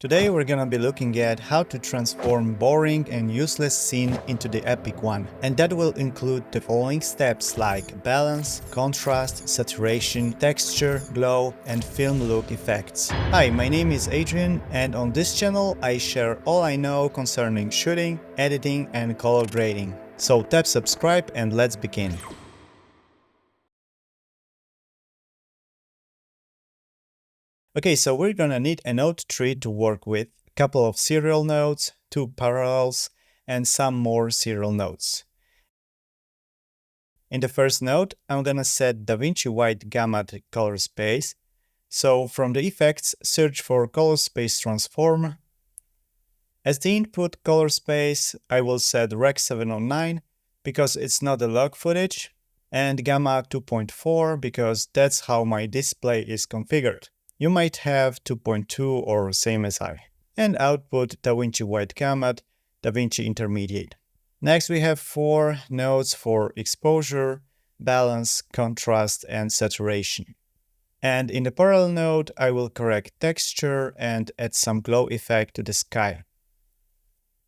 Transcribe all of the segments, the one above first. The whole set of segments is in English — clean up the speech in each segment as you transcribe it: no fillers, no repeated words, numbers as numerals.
Today we're gonna be looking at how to transform boring and useless scene into the epic one. And that will include the following steps like balance, contrast, saturation, texture, glow, and film look effects. Hi, my name is Adrian, and on this channel I share all I know concerning shooting, editing, and color grading. So tap subscribe and let's begin. Okay, so we're gonna need a node tree to work with, a couple of serial nodes, 2 parallels, and some more serial nodes. In the first node, I'm gonna set DaVinci white gamma to color space. So from the effects, search for color space transform. As the input color space, I will set Rec 709 because it's not a log footage, and gamma 2.4 because that's how my display is configured. You might have 2.2 or same as I. And output DaVinci white gamma, DaVinci intermediate. Next we have 4 nodes for exposure, balance, contrast, and saturation. And in the parallel node, I will correct texture and add some glow effect to the sky.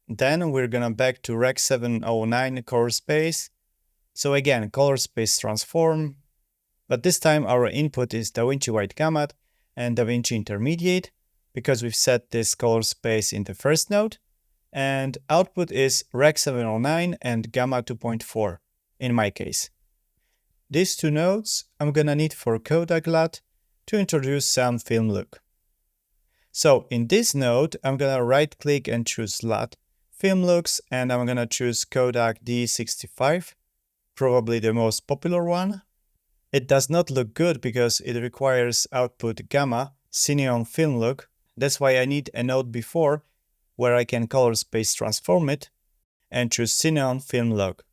Then we're gonna back to Rec 709 color space. So again, color space transform, but this time our input is DaVinci white gamma and DaVinci intermediate because we've set this color space in the first node, and output is Rec 709 and gamma 2.4 in my case. These 2 nodes I'm gonna need for Kodak LUT to introduce some film look. So in this node I'm gonna right click and choose LUT, film looks, and I'm gonna choose Kodak D65, probably the most popular one. It does not look good because it requires output gamma, Cineon film look. That's why I need a node before where I can color space transform it and choose Cineon film look.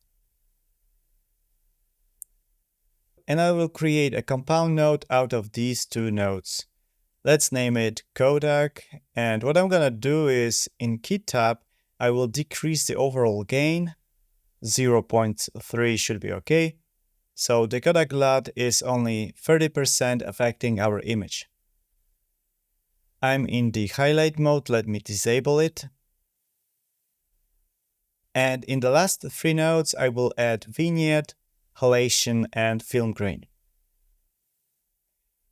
And I will create a compound node out of these 2 nodes. Let's name it Kodak, and what I'm gonna do is in Key tab I will decrease the overall gain. 0.3 should be okay. So the Kodak LUT is only 30% affecting our image. I'm in the highlight mode, let me disable it. And in the last 3 nodes, I will add vignette, halation, and film grain.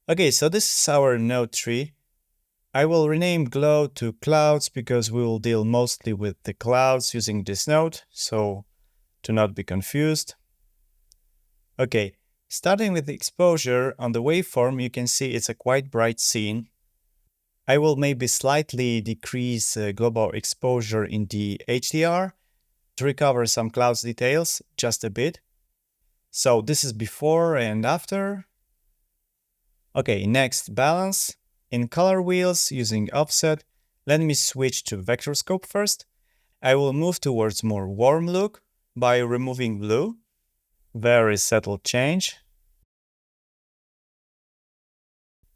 Okay, so this is our node tree. I will rename glow to clouds because we will deal mostly with the clouds using this node, so to not be confused. Okay, starting with the exposure, on the waveform you can see it's a quite bright scene. I will maybe slightly decrease global exposure in the HDR to recover some clouds details, just a bit. So this is before and after. Okay, next balance. In color wheels using offset, let me switch to vector scope first. I will move towards more warm look by removing blue. Very subtle change.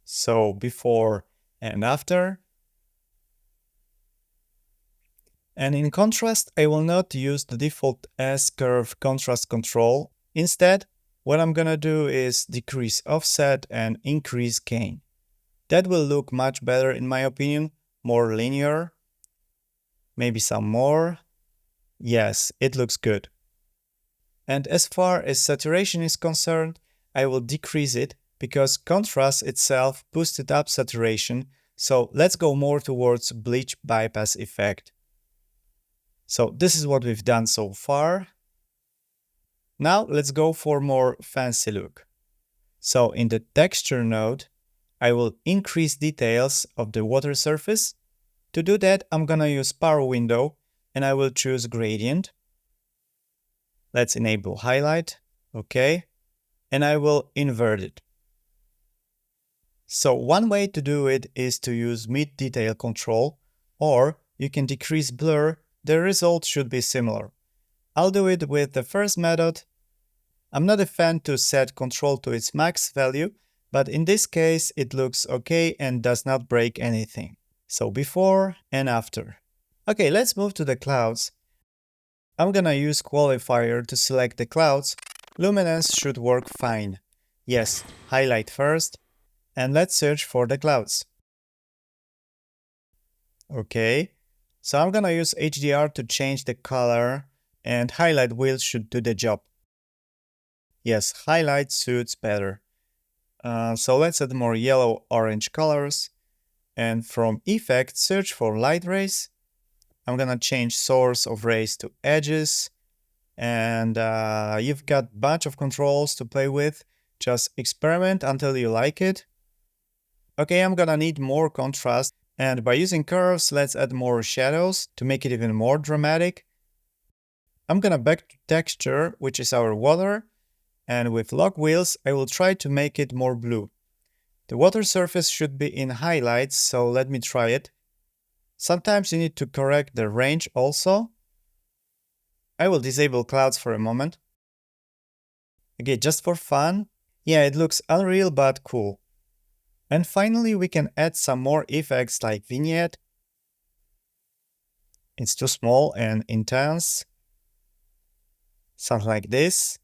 So before and after. And in contrast, I will not use the default S-curve contrast control. Instead, what I'm gonna do is decrease offset and increase gain. That will look much better in my opinion, more linear. Maybe some more. Yes, it looks good. And as far as saturation is concerned, I will decrease it because contrast itself boosted up saturation, so let's go more towards bleach bypass effect. So this is what we've done so far. Now let's go for more fancy look. So in the texture node, I will increase details of the water surface. To do that, I'm gonna use power window and I will choose gradient. Let's enable highlight, okay, and I will invert it. So one way to do it is to use mid detail control, or you can decrease blur, the result should be similar. I'll do it with the first method. I'm not a fan to set control to its max value, but in this case it looks okay and does not break anything. So before and after. Okay, let's move to the clouds. I'm gonna use qualifier to select the clouds. Luminance should work fine. Yes, highlight first, and let's search for the clouds. Okay, so I'm gonna use HDR to change the color, and highlight wheels should do the job. Yes, highlight suits better. So let's add more yellow-orange colors. And from Effect, search for light rays. I'm gonna change source of rays to edges. And you've got a bunch of controls to play with. Just experiment until you like it. Okay, I'm gonna need more contrast. And by using curves, let's add more shadows to make it even more dramatic. I'm gonna back to texture, which is our water. And with lock wheels, I will try to make it more blue. The water surface should be in highlights, so let me try it. Sometimes you need to correct the range also. I will disable clouds for a moment. Okay, just for fun. Yeah, it looks unreal but cool. And finally, we can add some more effects like vignette. It's too small and intense. Something like this.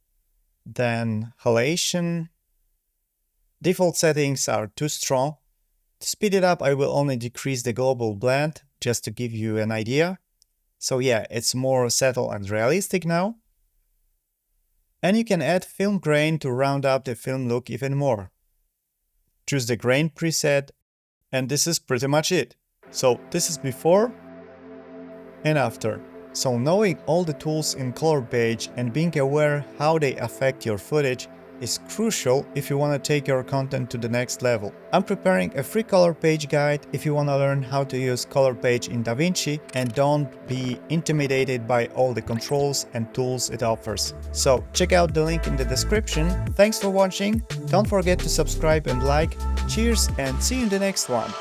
Then halation. Default settings are too strong. To speed it up, I will only decrease the global blend, just to give you an idea. So yeah, it's more subtle and realistic now. And you can add film grain to round up the film look even more. Choose the grain preset, and this is pretty much it. So this is before and after. So knowing all the tools in Color Page and being aware how they affect your footage is crucial if you want to take your content to the next level. I'm preparing a free Color Page guide if you want to learn how to use Color Page in DaVinci and don't be intimidated by all the controls and tools it offers. So check out the link in the description. Thanks for watching. Don't forget to subscribe and like. Cheers and see you in the next one.